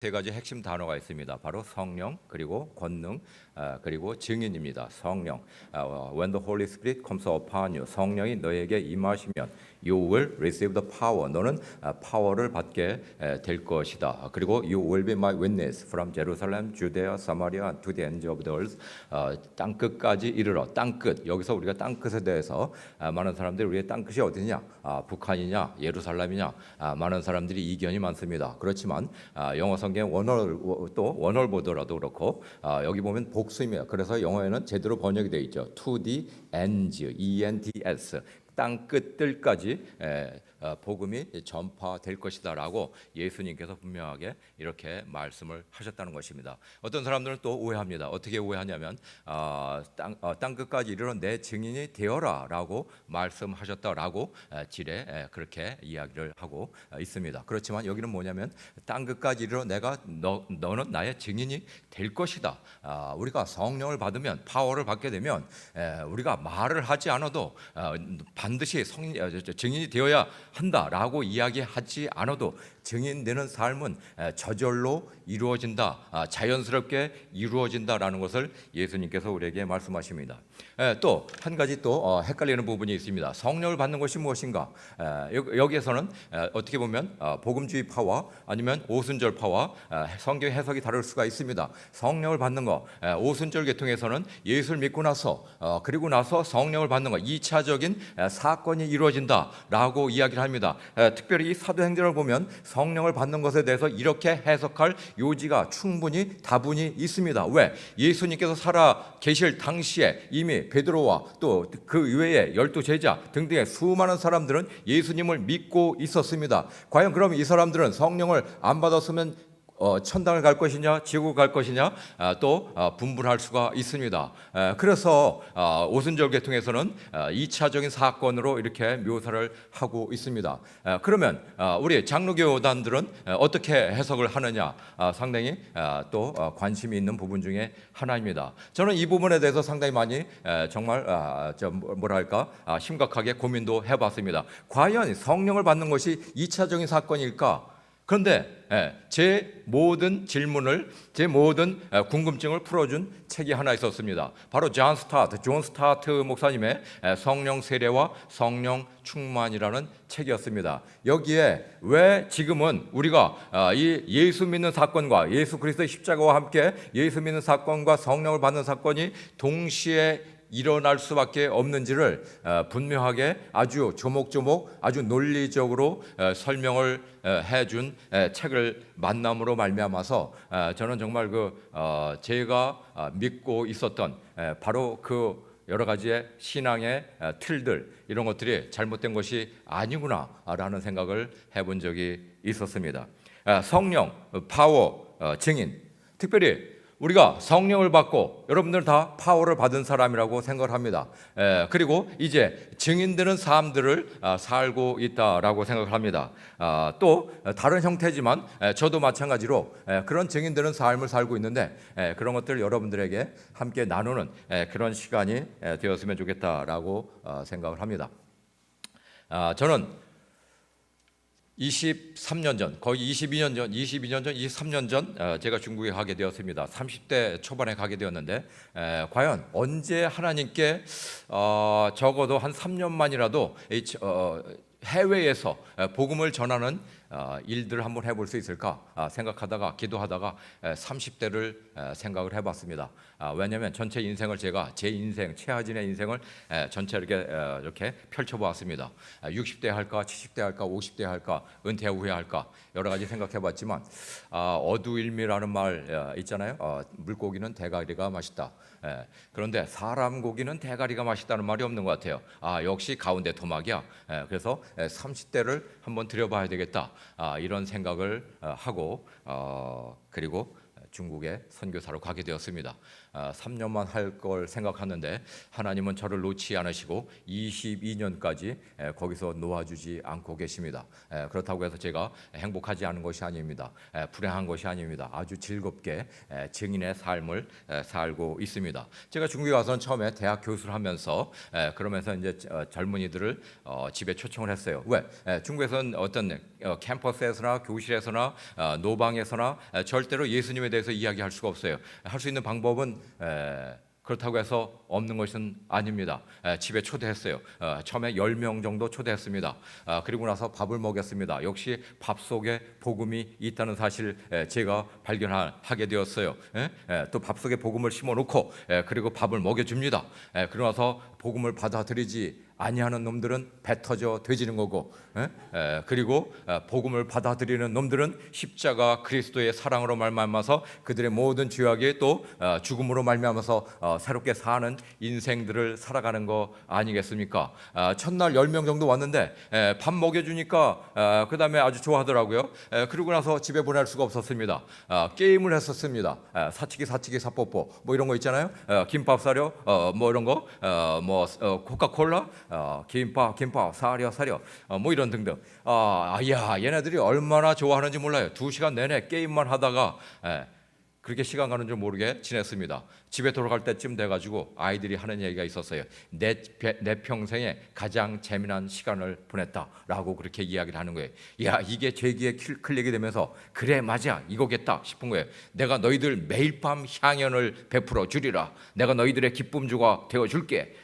세 가지 핵심 단어가 있습니다. 바로 성령, 그리고 권능, 그리고 증인입니다. 성령, when the Holy Spirit comes upon you, 성령이 너에게 임하시면 you will receive the power, 너는 파워를 받게 될 것이다. 그리고 you will be my witness from Jerusalem, Judea, Samaria, to the ends of the earth. 땅 끝까지 이르러. 땅 끝. 여기서 우리가 땅 끝에 대해서 많은 사람들이 우리의 땅 끝이 어디냐? 북한이냐, 예루살렘이냐? 많은 사람들이 이견이 많습니다. 그렇지만 영어 성경 원어를 보더라도 그렇고 여기 보면 복수입니다. 그래서 영어에는 제대로 번역이 되어 있죠. To the ends, E-N-D-S. 땅 끝들까지 복음이 전파될 것이다라고 예수님께서 분명하게 이렇게 말씀을 하셨다는 것입니다. 어떤 사람들은 또 오해합니다. 어떻게 오해하냐면 땅 끝까지 이르러 내 증인이 되어라라고 말씀하셨다라고 지레 그렇게 이야기를 하고 있습니다. 그렇지만 여기는 뭐냐면 땅 끝까지 이르러 너는 나의 증인이 될 것이다. 우리가 성령을 받으면 파워를 받게 되면 우리가 말을 하지 않아도 반드시 증인이 되어야 한다라고 이야기하지 않아도 증인되는 삶은 저절로 이루어진다, 자연스럽게 이루어진다라는 것을 예수님께서 우리에게 말씀하십니다. 또 한 가지 또 헷갈리는 부분이 있습니다. 성령을 받는 것이 무엇인가? 여기에서는 어떻게 보면 복음주의파와 아니면 오순절파와 성경 해석이 다를 수가 있습니다. 성령을 받는 것, 오순절 계통에서는 예수를 믿고 나서 그리고 나서 성령을 받는 것, 2차적인 사건이 이루어진다라고 이야기를 합니다. 특별히 이 사도행전을 보면 성령을 받는 것에 대해서 이렇게 해석할 요지가 충분히 다분히 있습니다. 왜? 예수님께서 살아 계실 당시에 이미 베드로와 또 그 외에 12제자 등등의 수많은 사람들은 예수님을 믿고 있었습니다. 과연 그럼 이 사람들은 성령을 안 받았으면 천당을 갈 것이냐, 지옥을 갈 것이냐 또 분분할 수가 있습니다. 그래서 오순절 계통에서는 2차적인 사건으로 이렇게 묘사를 하고 있습니다. 그러면 우리 장로교단들은 어떻게 해석을 하느냐 상당히 또 관심이 있는 부분 중에 하나입니다. 저는 이 부분에 대해서 상당히 많이 정말 심각하게 고민도 해봤습니다. 과연 성령을 받는 것이 2차적인 사건일까? 그런데 제 모든 질문을, 제 모든 궁금증을 풀어준 책이 하나 있었습니다. 바로 존 스타트 목사님의 성령 세례와 성령 충만이라는 책이었습니다. 여기에 왜 지금은 우리가 이 예수 믿는 사건과 예수 그리스도의 십자가와 함께 예수 믿는 사건과 성령을 받는 사건이 동시에 일어날 수밖에 없는지를 분명하게 아주 조목조목 아주 논리적으로 설명을 해준 책을 만남으로 말미암아서 저는 정말 제가 믿고 있었던 바로 그 여러 가지의 신앙의 틀들 이런 것들이 잘못된 것이 아니구나라는 생각을 해본 적이 있었습니다. 성령, 파워, 증인, 특별히 우리가 성령을 받고 여러분들 다 파워를 받은 사람이라고 생각을 합니다. 그리고 이제 증인되는 삶들을 살고 있다라고 생각을 합니다. 또 다른 형태지만 저도 마찬가지로 그런 증인되는 삶을 살고 있는데 그런 것들을 여러분들에게 함께 나누는 그런 시간이 되었으면 좋겠다라고 생각을 합니다. 저는 23년 전, 거의 22년 전, 23년 전 제가 중국에 가게 되었습니다. 30대 초반에 가게 되었는데 과연 언제 하나님께 적어도 한 3년만이라도 해외에서 복음을 전하는 일들을 한번 해볼 수 있을까 생각하다가 기도하다가 30대를 생각을 해봤습니다. 왜냐하면 전체 인생을 제 인생 최하진의 인생을 전체 이렇게 펼쳐보았습니다. 60대 할까, 70대 할까, 50대 할까, 은퇴 후에 할까 여러 가지 생각해봤지만 어두일미라는 말 있잖아요. 물고기는 대가리가 맛있다. 그런데 사람 고기는 대가리가 맛있다는 말이 없는 것 같아요. 역시 가운데 토막이야. 그래서 30대를 한번 들여봐야 되겠다. 이런 생각을 하고 그리고 중국에 선교사로 가게 되었습니다. 3년만 할 걸 생각하는데 하나님은 저를 놓지 않으시고 22년까지 거기서 놓아주지 않고 계십니다. 그렇다고 해서 제가 행복하지 않은 것이 아닙니다. 불행한 것이 아닙니다. 아주 즐겁게 증인의 삶을 살고 있습니다. 제가 중국에 가서는 처음에 대학 교수를 하면서 그러면서 이제 젊은이들을 집에 초청을 했어요. 왜? 중국에서는 어떤 캠퍼스에서나 교실에서나 노방에서나 절대로 예수님에 대해서 이야기할 수가 없어요. 할 수 있는 방법은 그렇다고 해서 없는 것은 아닙니다. 집에 초대했어요. 처음에 10명 정도 초대했습니다. 그리고 나서 밥을 먹였습니다. 역시 밥 속에 복음이 있다는 사실 제가 발견하게 되었어요. 또 밥 속에 복음을 심어놓고 그리고 밥을 먹여줍니다. 그러고 나서 복음을 받아들이지 아니하는 놈들은 배 터져 되지는 거고, 그리고 복음을 받아들이는 놈들은 십자가 그리스도의 사랑으로 말미암아서 그들의 모든 죄악이 또 죽음으로 말미암아서 새롭게 사는 인생들을 살아가는 거 아니겠습니까? 첫날 10명 정도 왔는데 밥 먹여주니까 그 다음에 아주 좋아하더라고요. 그리고 나서 집에 보낼 수가 없었습니다. 게임을 했었습니다. 사치기 사뽀뽀 뭐 이런 거 있잖아요. 김밥 사려 뭐 이런 거 코카콜라 김밥 사려 뭐 이런 등등. 얘네들이 얼마나 좋아하는지 몰라요. 2시간 내내 게임만 하다가 그렇게 시간 가는 줄 모르게 지냈습니다. 집에 돌아갈 때쯤 돼가지고 아이들이 하는 얘기가 있었어요. 내 평생에 가장 재미난 시간을 보냈다라고 그렇게 이야기를 하는 거예요. 야, 이게 제 귀에 클릭이 되면서 그래 맞아 이거겠다 싶은 거예요. 내가 너희들 매일 밤 향연을 베풀어 주리라. 내가 너희들의 기쁨주가 되어줄게.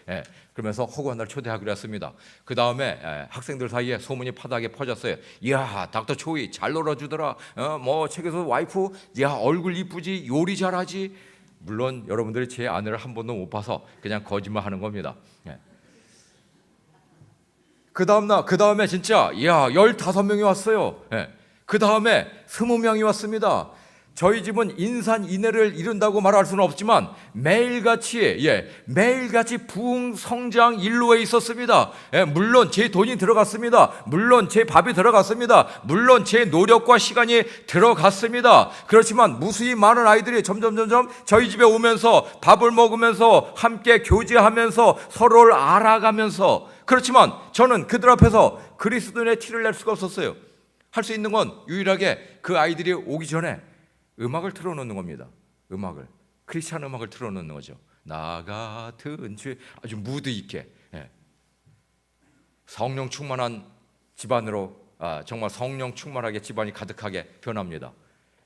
그러면서 허구한 날 초대하기로 했습니다. 그 다음에 학생들 사이에 소문이 파다하게 퍼졌어요. 이야, 닥터 초이 잘 놀아주더라. 뭐 책에서 와이프, 야 얼굴 이쁘지, 요리 잘하지. 물론 여러분들이 제 아내를 한 번도 못 봐서 그냥 거짓말하는 겁니다. 그 다음에 진짜 15명이 왔어요. 그 다음에 20명이 왔습니다. 저희 집은 인산인해를 이룬다고 말할 수는 없지만 매일같이 부흥 성장 일로에 있었습니다. 물론 제 돈이 들어갔습니다. 물론 제 밥이 들어갔습니다. 물론 제 노력과 시간이 들어갔습니다. 그렇지만 무수히 많은 아이들이 점점 저희 집에 오면서 밥을 먹으면서 함께 교제하면서 서로를 알아가면서, 그렇지만 저는 그들 앞에서 그리스도인의 티를 낼 수가 없었어요. 할 수 있는 건 유일하게 그 아이들이 오기 전에 음악을 틀어놓는 겁니다. 크리스찬 음악을 틀어놓는 거죠. 나 같은 죄, 아주 무드 있게 성령 충만한 집안으로, 정말 성령 충만하게 집안이 가득하게 변합니다.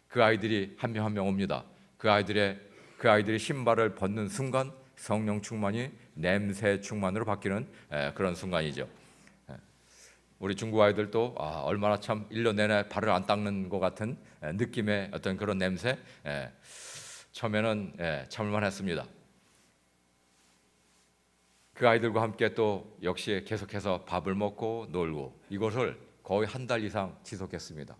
그 아이들이 한 명 한 명 옵니다. 그 아이들이 신발을 벗는 순간 성령 충만이 냄새 충만으로 바뀌는 그런 순간이죠. 우리 중국 아이들도 얼마나 참 1년 내내 발을 안 닦는 것 같은 느낌의 어떤 그런 냄새, 처음에는 참을만 했습니다. 그 아이들과 함께 또 역시 계속해서 밥을 먹고 놀고, 이것을 거의 한 달 이상 지속했습니다.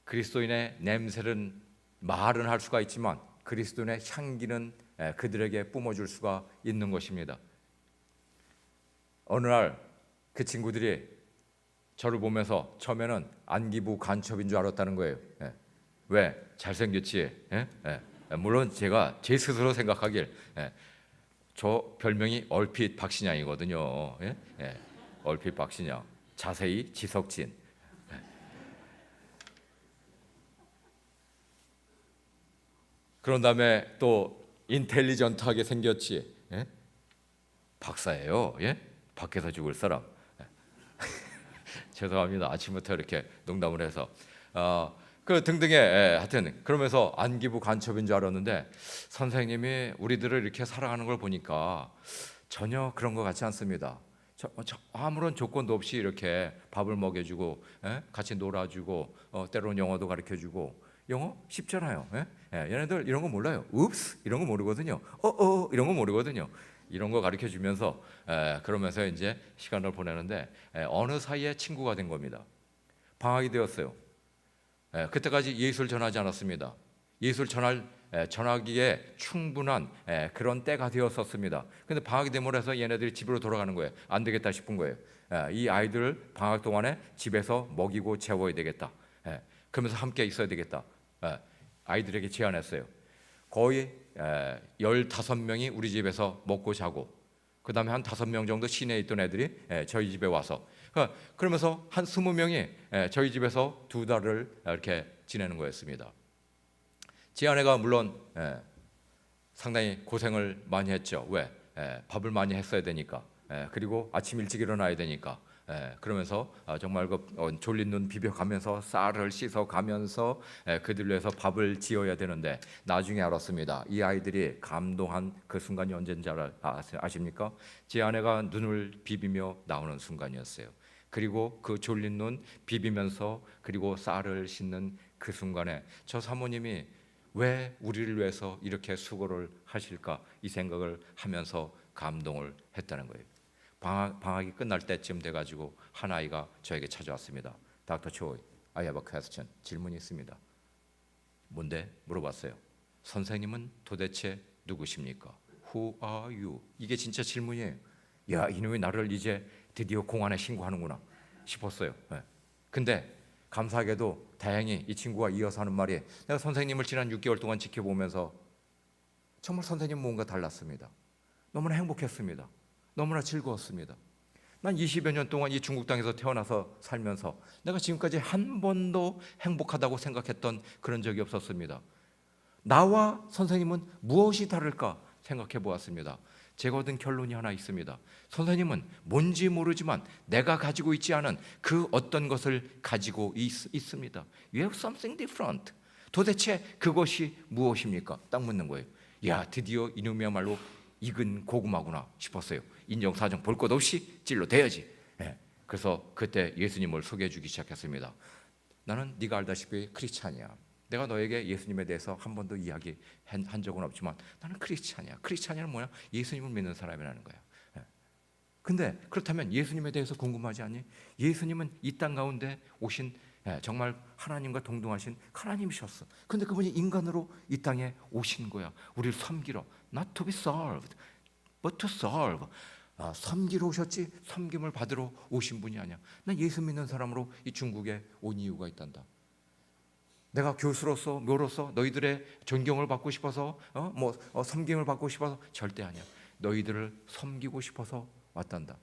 그리스도인의 냄새는 말은 할 수가 있지만 그리스도인의 향기는 그들에게 뿜어줄 수가 있는 것입니다. 어느 날 그 친구들이 저를 보면서 처음에는 안기부 간첩인 줄 알았다는 거예요. 왜? 잘생겼지? 물론 제가 제 스스로 생각하길 저 별명이 얼핏 박신양이거든요. 얼핏 박신양, 자세히 지석진. 그런 다음에 또 인텔리전트하게 생겼지. 박사예요. 밖에서 죽을 사람. 죄송합니다. 아침부터 이렇게 농담을 해서 그 등등의 하여튼 그러면서 안기부 간첩인 줄 알았는데 선생님이 우리들을 이렇게 사랑하는 걸 보니까 전혀 그런 것 같지 않습니다. 아무런 조건도 없이 이렇게 밥을 먹여주고 같이 놀아주고 때로는 영어도 가르쳐주고. 영어 쉽잖아요. 얘네들 이런 거 몰라요. 읍스 이런 거 모르거든요. 이런 거 모르거든요. 이런 거 가르쳐 주면서 그러면서 이제 시간을 보내는데 어느 사이에 친구가 된 겁니다. 방학이 되었어요. 그때까지 예수를 전하지 않았습니다. 예수를 전하기에 충분한 그런 때가 되었었습니다. 근데 방학이 되면 해서 얘네들이 집으로 돌아가는 거예요. 안 되겠다 싶은 거예요. 이 아이들을 방학 동안에 집에서 먹이고 재워야 되겠다. 그러면서 함께 있어야 되겠다. 아이들에게 제안했어요. 거의 15명이 우리 집에서 먹고 자고, 그 다음에 한 5명 정도 시내에 있던 애들이 저희 집에 와서, 그러면서 한 20명이 저희 집에서 2달을 이렇게 지내는 거였습니다. 제 아내가 물론 상당히 고생을 많이 했죠. 왜? 밥을 많이 했어야 되니까. 그리고 아침 일찍 일어나야 되니까. 그러면서 정말 졸린 눈 비벼가면서 쌀을 씻어가면서 그들을 위해서 밥을 지어야 되는데, 나중에 알았습니다. 이 아이들이 감동한 그 순간이 언제인지 아십니까? 제 아내가 눈을 비비며 나오는 순간이었어요. 그리고 그 졸린 눈 비비면서 그리고 쌀을 씻는 그 순간에 저 사모님이 왜 우리를 위해서 이렇게 수고를 하실까, 이 생각을 하면서 감동을 했다는 거예요. 방학이 끝날 때쯤 돼가지고 한 아이가 저에게 찾아왔습니다. Dr. Choi, I have a question. 질문이 있습니다. 뭔데? 물어봤어요. 선생님은 도대체 누구십니까? Who are you? 이게 진짜 질문이에요. 야, 이놈이 나를 이제 드디어 공안에 신고하는구나 싶었어요. 근데 감사하게도 다행히 이 친구가 이어서 하는 말이, 내가 선생님을 지난 6개월 동안 지켜보면서 정말 선생님 뭔가 달랐습니다. 너무나 행복했습니다. 너무나 즐거웠습니다. 난 20여 년 동안 이 중국 땅에서 태어나서 살면서 내가 지금까지 한 번도 행복하다고 생각했던 그런 적이 없었습니다. 나와 선생님은 무엇이 다를까 생각해 보았습니다. 제가 얻은 결론이 하나 있습니다. 선생님은 뭔지 모르지만 내가 가지고 있지 않은 그 어떤 것을 가지고 있습니다. You have something different. 도대체 그것이 무엇입니까? 딱 묻는 거예요. 야, 드디어 이놈이야말로 익은 고구마구나 싶었어요. 인정사정 볼 것 없이 찔러 대야지. 그래서 그때 예수님을 소개해 주기 시작했습니다. 나는 네가 알다시피 크리스찬이야. 내가 너에게 예수님에 대해서 한 번도 이야기한 적은 없지만 나는 크리스찬이야. 크리스찬이는 뭐냐? 예수님을 믿는 사람이라는 거야. 근데 그렇다면 예수님에 대해서 궁금하지 않니? 예수님은 이 땅 가운데 오신 정말 하나님과 동등하신 하나님이셨어. 근데 그분이 인간으로 이 땅에 오신 거야. 우리를 섬기러. Not to be served, but to serve. 섬기러 오셨지 섬김을 받으러 오신 분이 아니야. 난 예수 믿는 사람으로 이 중국에 온 이유가 있단다. 내가 교수로서 묘로서 너희들의 존경을 받고 싶어서 섬김을 받고 싶어서 절대 아니야. 너희들을 섬기고 싶어서 왔단다.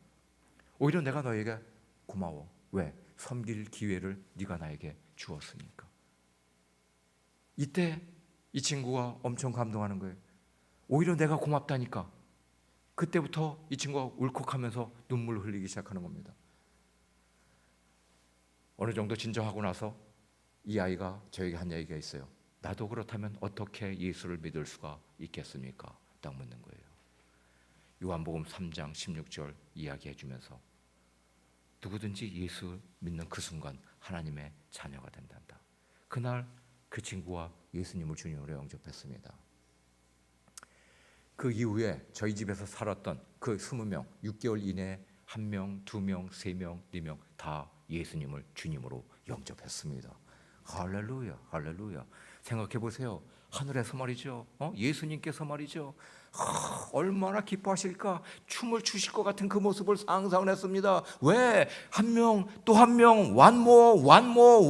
오히려 내가 너에게 고마워. 왜? 섬길 기회를 네가 나에게 주었으니까. 이때 이 친구가 엄청 감동하는 거예요. 오히려 내가 고맙다니까. 그때부터 이 친구가 울컥하면서 눈물을 흘리기 시작하는 겁니다. 어느 정도 진정하고 나서 이 아이가 저에게 한 얘기가 있어요. 나도 그렇다면 어떻게 예수를 믿을 수가 있겠습니까? 딱 묻는 거예요. 요한복음 3장 16절 이야기해 주면서 누구든지 예수 믿는 그 순간 하나님의 자녀가 된단다. 그날 그 친구와 예수님을 주님으로 영접했습니다. 그 이후에 저희 집에서 살았던 그 20명, 6개월 이내에 1명, 2명, 3명, 4명 다 예수님을 주님으로 영접했습니다. 할렐루야, 할렐루야. 생각해 보세요. 하늘에서 말이죠. 예수님께서 말이죠. 얼마나 기뻐하실까? 춤을 추실 것 같은 그 모습을 상상을 했습니다. 왜? 한 명, 또 한 명, one more,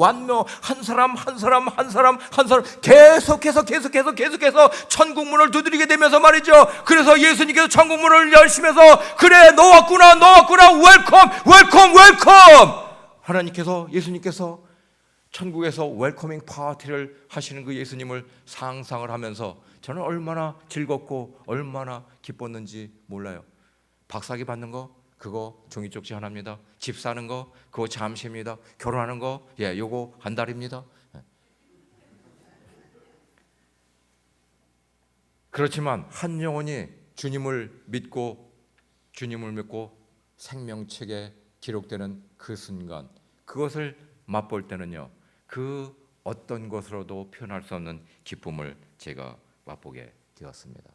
한 사람, 계속해서 천국 문을 두드리게 되면서 말이죠. 그래서 예수님께서 천국 문을 열시면서 그래, 너 왔구나, 웰컴. 하나님께서, 예수님께서 천국에서 웰커밍 파티를 하시는 그 예수님을 상상을 하면서 저는 얼마나 즐겁고 얼마나 기뻤는지 몰라요. 박사학위 받는 거 그거 종이 쪽지 하나입니다. 집 사는 거 그거 잠시입니다. 결혼하는 거 요거 한 달입니다. 그렇지만 한 영혼이 주님을 믿고 생명책에 기록되는 그 순간, 그것을 맛볼 때는요, 그 어떤 것으로도 표현할 수 없는 기쁨을 제가 맛보게 되었습니다.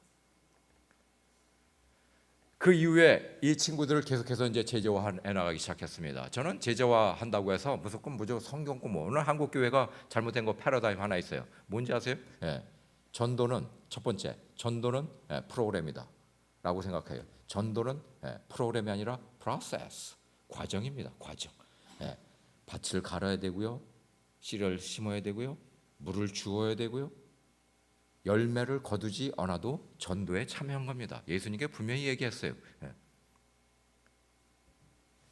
그 이후에 이 친구들을 계속해서 이제 제자화해 나가기 시작했습니다. 저는 제자화한다고 해서 무조건 성경 공부. 오늘 한국 교회가 잘못된 거 패러다임 하나 있어요. 뭔지 아세요? 전도는 첫 번째, 전도는 프로그램이다라고 생각해요. 전도는 프로그램이 아니라 프로세스, 과정입니다. 과정. 밭을 갈아야 되고요, 씨를 심어야 되고요, 물을 주어야 되고요. 열매를 거두지 않아도 전도에 참여한 겁니다. 예수님께 분명히 얘기했어요.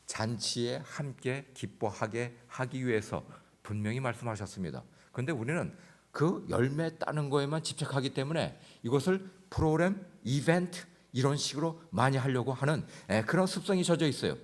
잔치에 함께 기뻐하게 하기 위해서 분명히 말씀하셨습니다. 그런데 우리는 그 열매 따는 거에만 집착하기 때문에 이것을 프로그램, 이벤트 이런 식으로 많이 하려고 하는 그런 습성이 젖어 있어요.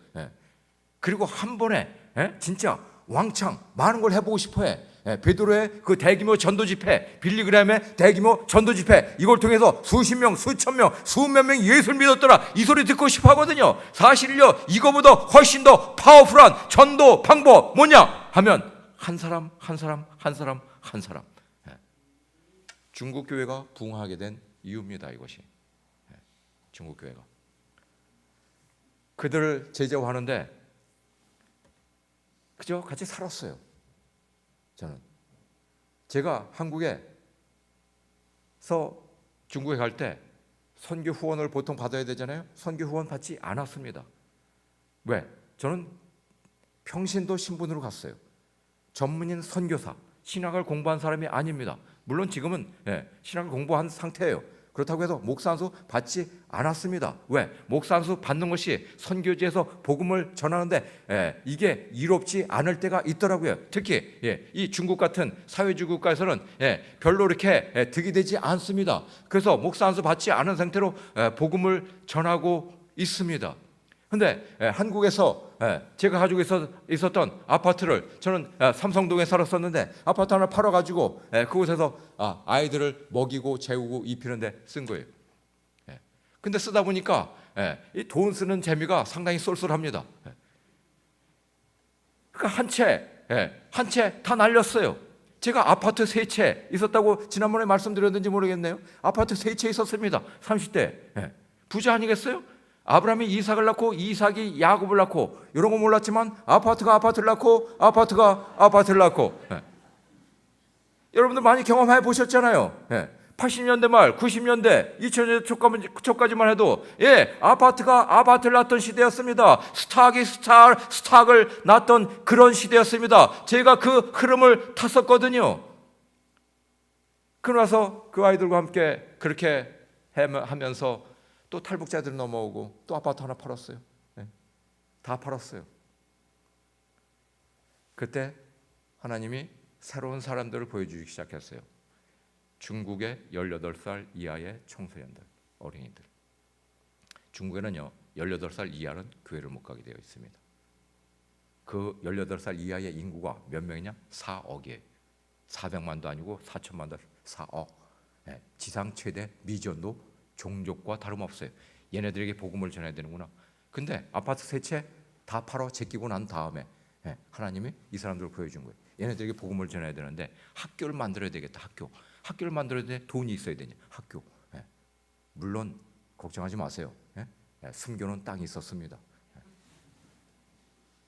그리고 한 번에 진짜 왕창 많은 걸 해보고 싶어해. 베드로의 그 대규모 전도 집회, 빌리그램의 대규모 전도 집회, 이걸 통해서 수십 명, 수천 명, 수몇 명이 예수를 믿었더라, 이 소리 듣고 싶어 하거든요. 사실은요, 이거보다 훨씬 더 파워풀한 전도 방법 뭐냐 하면 한 사람 한 사람 한 사람 한 사람. 중국 교회가 부흥하게 된 이유입니다. 이것이 중국 교회가 그들을 제재하는데 그저 같이 살았어요. 저는 제가 한국에서 중국에 갈 때 선교 후원을 보통 받아야 되잖아요. 선교 후원 받지 않았습니다. 왜? 저는 평신도 신분으로 갔어요. 전문인 선교사, 신학을 공부한 사람이 아닙니다. 물론 지금은 신학을 공부한 상태예요. 그렇다고 해서 목사 안수 받지 않았습니다. 왜? 목사 안수 받는 것이 선교지에서 복음을 전하는데 이게 이롭지 않을 때가 있더라고요. 특히 이 중국 같은 사회주의 국가에서는 별로 이렇게 득이 되지 않습니다. 그래서 목사 안수 받지 않은 상태로 복음을 전하고 있습니다. 근데 한국에서 제가 가지고 있었던 아파트를, 저는 삼성동에 살았었는데 아파트 하나 팔아가지고 그곳에서 아이들을 먹이고 재우고 입히는 데 쓴 거예요. 근데 쓰다 보니까 이 돈 쓰는 재미가 상당히 쏠쏠합니다. 그러니까 한 채 다 날렸어요. 제가 아파트 3채 있었다고 지난번에 말씀드렸는지 모르겠네요. 아파트 3채 있었습니다. 30대. 부자 아니겠어요? 아브라함이 이삭을 낳고 이삭이 야곱을 낳고 이런 거 몰랐지만 아파트가 아파트를 낳고 아파트가 아파트를 낳고 여러분들 많이 경험해 보셨잖아요. 80년대 말 90년대 2000년대 초까지만 해도 아파트가 아파트를 낳던 시대였습니다. 스탁이 스탁을 낳던 그런 시대였습니다. 제가 그 흐름을 탔었거든요. 그러나서 그 아이들과 함께 그렇게 하면서 또 탈북자들 넘어오고 또 아파트 하나 팔았어요. 다 팔았어요. 그때 하나님이 새로운 사람들을 보여주기 시작했어요. 중국의 18살 이하의 청소년들, 어린이들. 중국에는요 18살 이하는 교회를 못 가게 되어 있습니다. 그 18살 이하의 인구가 몇 명이냐? 4억이에요. 400만도 아니고 4천만도, 4억. 지상 최대 미전도 종족과 다름없어요. 얘네들에게 복음을 전해야 되는구나. 근데 아파트 3채 다 팔아 제끼고 난 다음에 하나님이 이 사람들을 보여준 거예요. 얘네들에게 복음을 전해야 되는데 학교를 만들어야 되겠다. 학교를 만들어야 돼. 돈이 있어야 되냐. 학교. 물론 걱정하지 마세요. 숨겨놓은 땅이 있었습니다.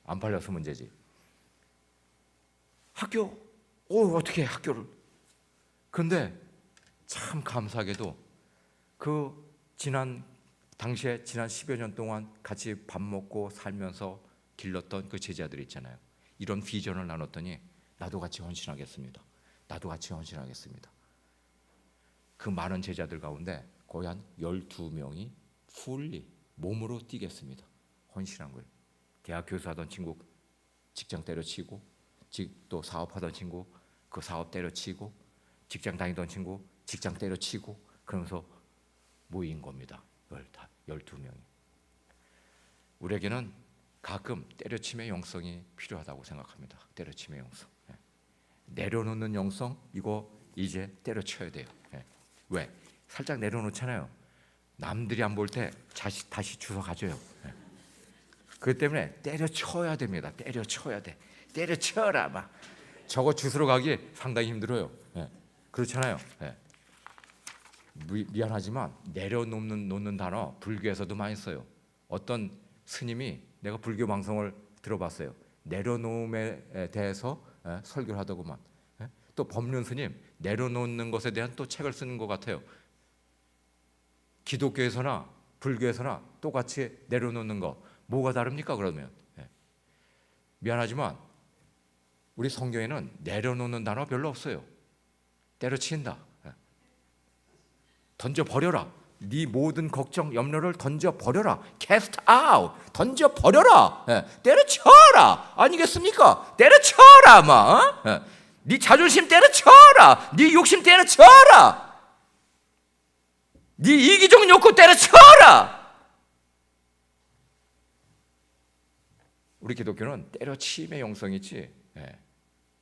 안 팔려서 문제지. 학교. 어떻게 학교를. 근데 참 감사하게도 당시에 지난 10여 년 동안 같이 밥 먹고 살면서 길렀던 그 제자들이 있잖아요. 이런 비전을 나눴더니 나도 같이 헌신하겠습니다. 나도 같이 헌신하겠습니다. 그 많은 제자들 가운데 거의 한 12명이 풀리 몸으로 뛰겠습니다. 헌신한 거예요. 대학 교수하던 친구 직장 때려치고, 또 사업하던 친구 그 사업 때려치고, 직장 다니던 친구 직장 때려치고, 그러면서 모인 겁니다. 12명이. 우리에게는 가끔 때려침의 영성이 필요하다고 생각합니다. 때려침의 영성. 내려놓는 영성, 이거 이제 때려쳐야 돼요. 왜? 살짝 내려놓잖아요. 남들이 안 볼 때 다시 주워 가져요. 그렇기 때문에 때려쳐야 됩니다. 때려쳐야 돼. 때려쳐라 막. 저거 주스러 가기 상당히 힘들어요. 그렇잖아요. 미안하지만 내려놓는 단어 불교에서도 많이 써요. 어떤 스님이, 내가 불교 방송을 들어봤어요. 내려놓음에 대해서 설교를 하더구만. 또 법륜 스님 내려놓는 것에 대한 또 책을 쓰는 것 같아요. 기독교에서나 불교에서나 똑같이 내려놓는 거 뭐가 다릅니까? 그러면 미안하지만 우리 성경에는 내려놓는 단어 별로 없어요. 때려친다. 던져버려라. 네 모든 걱정, 염려를 던져버려라. Cast out. 던져버려라. 때려쳐라. 아니겠습니까? 때려쳐라. 막. 네 자존심 때려쳐라. 네 욕심 때려쳐라. 네 이기적 욕구 때려쳐라. 우리 기독교는 때려치임의 영성이지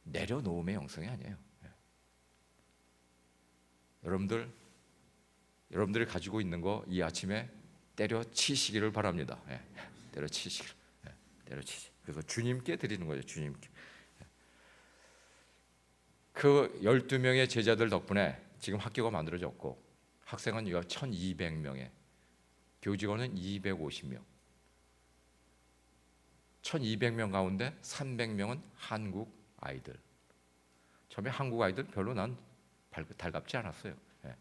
내려놓음의 영성이 아니에요. 여러분들이 가지고 있는 거 이 아침에 때려치시기를 바랍니다. 때려치시기를. 때려치시. 그래서 주님께 드리는 거죠. 주님께. 그 12명의 제자들 덕분에 지금 학교가 만들어졌고 학생은 약 1200명에 교직원은 250명. 1200명 가운데 300명은 한국 아이들. 처음에 한국 아이들 별로 난 달갑지 않았어요.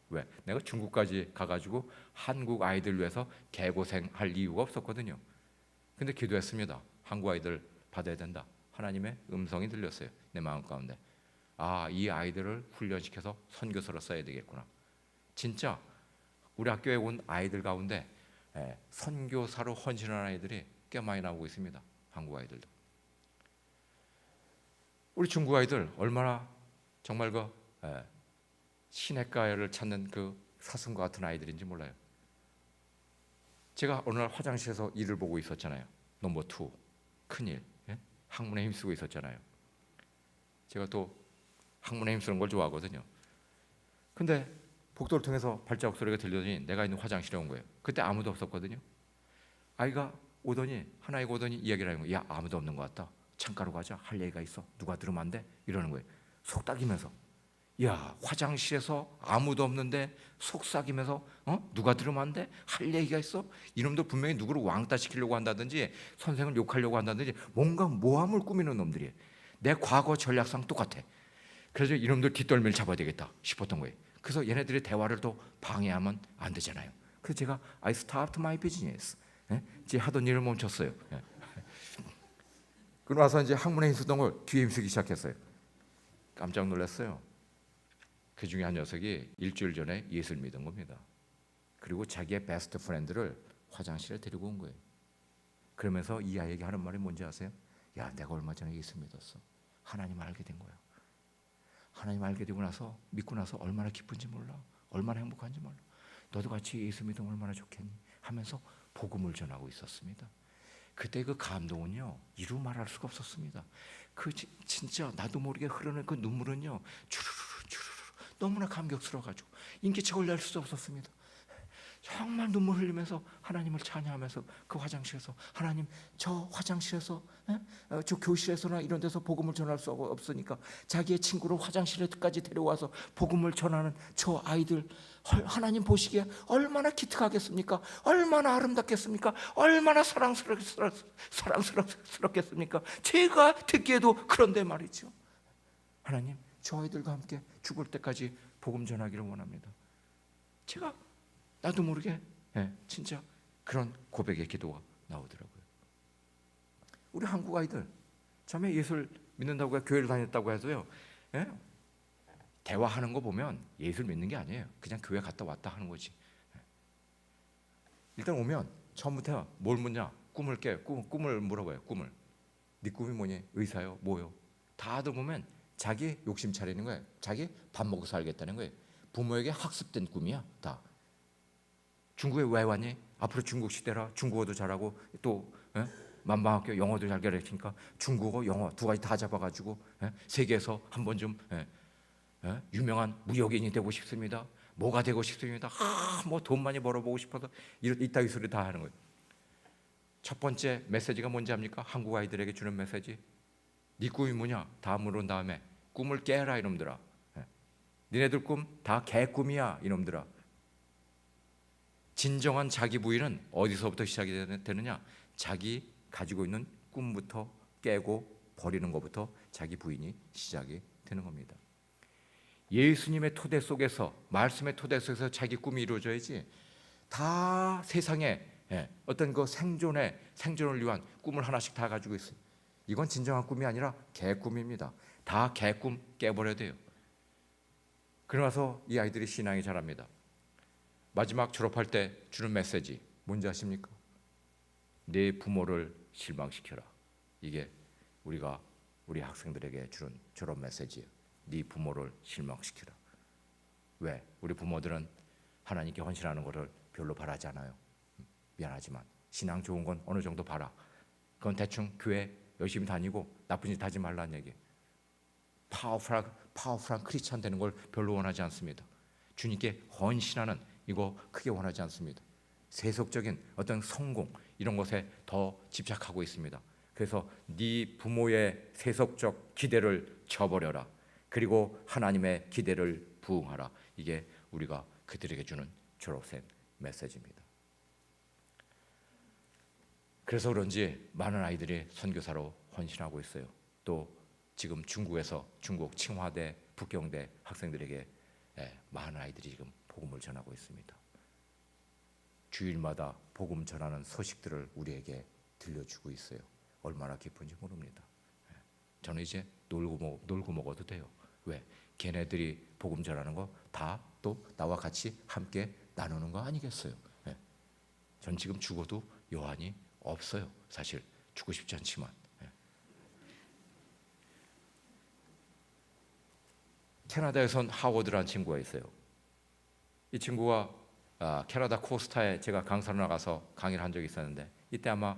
왜? 내가 중국까지 가가지고 한국 아이들 위해서 개고생할 이유가 없었거든요. 근데 기도했습니다. 한국 아이들 받아야 된다. 하나님의 음성이 들렸어요. 내 마음 가운데. 아, 이 아이들을 훈련시켜서 선교사로 써야 되겠구나. 진짜 우리 학교에 온 아이들 가운데 선교사로 헌신하는 아이들이 꽤 많이 나오고 있습니다. 한국 아이들도. 우리 중국 아이들 얼마나 정말 그 시냇가를 찾는 그 사슴과 같은 아이들인지 몰라요. 제가 어느 날 화장실에서 일을 보고 있었잖아요. 넘버 2 큰일. 학문에 힘쓰고 있었잖아요. 제가 또 학문에 힘쓰는 걸 좋아하거든요. 근데 복도를 통해서 발자국 소리가 들려더니 내가 있는 화장실에 온 거예요. 그때 아무도 없었거든요. 아이가 오더니 이야기를 하는 거예요. 야, 아무도 없는 것 같다. 창가로 가자. 할 얘기가 있어. 누가 들으면 안 돼? 이러는 거예요. 속닥이면서. 야, 화장실에서 아무도 없는데 속삭이면서 누가 들으면 안 돼? 할 얘기가 있어? 이놈들 분명히 누구를 왕따시키려고 한다든지 선생을 욕하려고 한다든지 뭔가 모함을 꾸미는 놈들이에요. 내 과거 전략상 똑같아. 그래서 이놈들 뒷덜미를 잡아야 되겠다 싶었던 거예요. 그래서 얘네들의 대화를 또 방해하면 안 되잖아요. 그래서 제가 I stopped my business. 이제 하던 일을 멈췄어요. 그러고 나서 이제 학문에 힘쓰던 걸 뒤에 힘쓰기 시작했어요. 깜짝 놀랐어요. 그 중에 한 녀석이 일주일 전에 예수를 믿은 겁니다. 그리고 자기의 베스트 프렌드를 화장실에 데리고 온 거예요. 그러면서 이 아이에게 하는 말이 뭔지 아세요? 야, 내가 얼마 전에 예수 믿었어. 하나님 알게 된 거야. 하나님 알게 되고 나서 믿고 나서 얼마나 기쁜지 몰라. 얼마나 행복한지 몰라. 너도 같이 예수 믿으면 얼마나 좋겠니? 하면서 복음을 전하고 있었습니다. 그때 그 감동은요, 이루 말할 수가 없었습니다. 그 진짜 나도 모르게 흐르는 그 눈물은요, 주르르 너무나 감격스러워가지고 인기척을 낼 수 없었습니다. 정말 눈물 흘리면서 하나님을 찬양하면서 그 화장실에서 하나님, 저 화장실에서 저 교실에서나 이런 데서 복음을 전할 수 없으니까 자기의 친구를 화장실에까지 데려와서 복음을 전하는 저 아이들 하나님 보시기에 얼마나 기특하겠습니까? 얼마나 아름답겠습니까? 얼마나 사랑스럽겠습니까? 제가 듣기에도 그런데 말이죠. 하나님, 저 아이들과 함께 죽을 때까지 복음 전하기를 원합니다. 제가 나도 모르게 진짜 그런 고백의 기도가 나오더라고요. 우리 한국 아이들 처음에 예수를 믿는다고 교회를 다녔다고 해서요, 대화하는 거 보면 예수를 믿는 게 아니에요. 그냥 교회 갔다 왔다 하는 거지. 일단 오면 처음부터 뭘 묻냐? 꿈을 물어봐요. 꿈을. 네 꿈이 뭐니? 의사요? 뭐요? 다들 보면 자기 욕심 차리는 거예요. 자기 밥 먹고 살겠다는 거예요. 부모에게 학습된 꿈이야. 다. 중국에 왜 왔니? 앞으로 중국 시대라. 중국어도 잘하고 또 만방학교 영어도 잘 가르치니까 중국어, 영어 두 가지 다 잡아가지고 세계에서 한번 좀 유명한 무역인이 되고 싶습니다. 뭐가 되고 싶습니다. 뭐 돈 많이 벌어보고 싶어서 이따위 소리 다 하는 거예요. 첫 번째 메시지가 뭔지 압니까? 한국 아이들에게 주는 메시지. 네 꿈이 뭐냐? 다 물은 다음에 꿈을 깨라 이놈들아. 니네들 꿈 다 개꿈이야 이놈들아. 진정한 자기 부인은 어디서부터 시작이 되느냐? 자기 가지고 있는 꿈부터 깨고 버리는 것부터 자기 부인이 시작이 되는 겁니다. 예수님의 토대 속에서, 말씀의 토대 속에서 자기 꿈이 이루어져야지. 다 세상에 어떤 그 생존을 위한 꿈을 하나씩 다 가지고 있어요. 이건 진정한 꿈이 아니라 개꿈입니다. 다 개꿈 깨버려야 돼요. 그러면서 이 아이들이 신앙이 자랍니다. 마지막 졸업할 때 주는 메시지 뭔지 아십니까? 내 부모를 실망시켜라. 이게 우리가 우리 학생들에게 주는 졸업 메시지예요. 네 부모를 실망시켜라. 왜? 우리 부모들은 하나님께 헌신하는 것을 별로 바라지 않아요. 미안하지만 신앙 좋은 건 어느 정도 바라. 그건 대충 교회 열심히 다니고 나쁜 짓 하지 말라는 얘기예요. 파워풀한 크리스찬 되는 걸 별로 원하지 않습니다. 주님께 헌신하는 이거 크게 원하지 않습니다. 세속적인 어떤 성공 이런 것에 더 집착하고 있습니다. 그래서 네 부모의 세속적 기대를 저버려라. 그리고 하나님의 기대를 부응하라. 이게 우리가 그들에게 주는 졸업생 메시지입니다. 그래서 그런지 많은 아이들이 선교사로 헌신하고 있어요. 또 지금 중국에서 중국 칭화대, 북경대 학생들에게 많은 아이들이 지금 복음을 전하고 있습니다. 주일마다 복음 전하는 소식들을 우리에게 들려주고 있어요. 얼마나 기쁜지 모릅니다. 저는 이제 놀고 먹어도 돼요. 왜? 걔네들이 복음 전하는 거 다 또 나와 같이 함께 나누는 거 아니겠어요? 전 지금 죽어도 여한이 없어요. 사실 죽고 싶지 않지만. 캐나다에선 하워드라는 친구가 있어요. 이 친구가 캐나다 코스타에 제가 강사로 나가서 강의를 한 적이 있었는데 이때 아마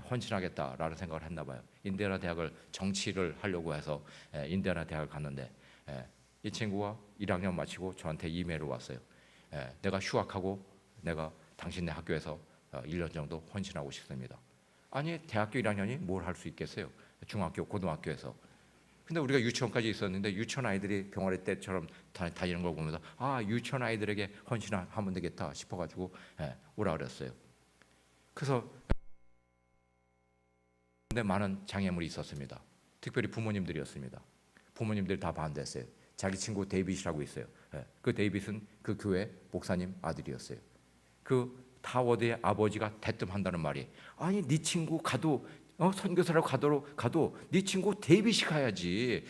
헌신하겠다라는 생각을 했나 봐요. 인디애나 대학을 정치를 하려고 해서 인디애나 대학을 갔는데 이 친구가 1학년 마치고 저한테 이메일을 왔어요. 내가 휴학하고 내가 당신네 학교에서 1년 정도 헌신하고 싶습니다. 아니 대학교 1학년이 뭘 할 수 있겠어요? 중학교, 고등학교에서. 근데 우리가 유치원까지 있었는데 유치원 아이들이 병아리 때처럼 다니는 걸 보면서 유치원 아이들에게 헌신하면 되겠다 싶어가지고 오라 그랬어요. 그래서 근데 많은 장애물이 있었습니다. 특별히 부모님들이었습니다. 부모님들이 다 반대했어요. 자기 친구 데이빗이라고 있어요. 그 데이빗은 그 교회 목사님 아들이었어요. 그 타워드의 아버지가 대뜸한다는 말이 아니 네 친구 가도 선교사라고 가도 네 친구 데이빗이 가야지.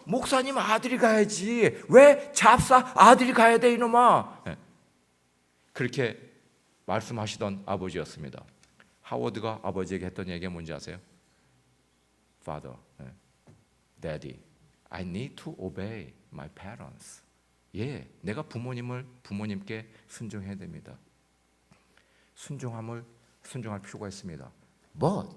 목사님 아들이 가야지. 왜 잡사 아들이 가야 돼 이놈아. 그렇게 말씀하시던 아버지였습니다. 하워드가 아버지에게 했던 얘기가 뭔지 아세요? Father, Daddy, I need to obey my parents. 내가 부모님께 순종해야 됩니다. 순종할 필요가 있습니다. But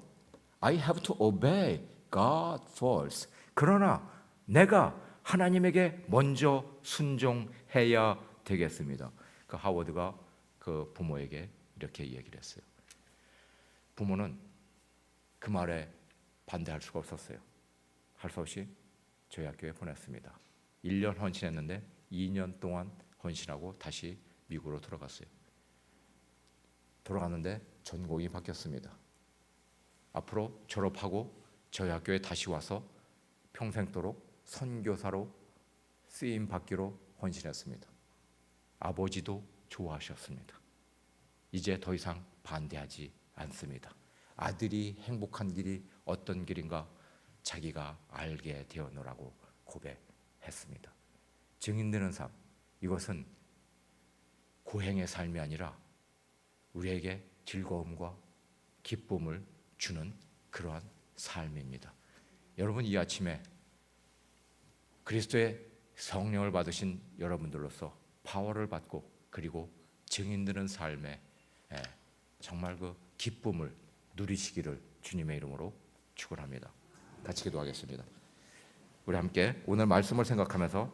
I have to obey God first. 그러나 내가 하나님에게 먼저 순종해야 되겠습니다. 그 하워드가 그 부모에게 이렇게 얘기를 했어요. 부모는 그 말에 반대할 수가 없었어요. 할 수 없이 저희 학교에 보냈습니다. 1년 헌신했는데 2년 동안 헌신하고 다시 미국으로 돌아갔어요. 돌아갔는데 전공이 바뀌었습니다. 앞으로 졸업하고 저희 학교에 다시 와서 평생도록 선교사로 쓰임 받기로 헌신했습니다. 아버지도 좋아하셨습니다. 이제 더 이상 반대하지 않습니다. 아들이 행복한 길이 어떤 길인가 자기가 알게 되었노라고 고백했습니다. 증인되는 삶, 이것은 고행의 삶이 아니라 우리에게 즐거움과 기쁨을 주는 그러한 삶입니다. 여러분 이 아침에 그리스도의 성령을 받으신 여러분들로서 파워를 받고 그리고 증인되는 삶에 정말 그 기쁨을 누리시기를 주님의 이름으로 축원합니다. 같이 기도하겠습니다. 우리 함께 오늘 말씀을 생각하면서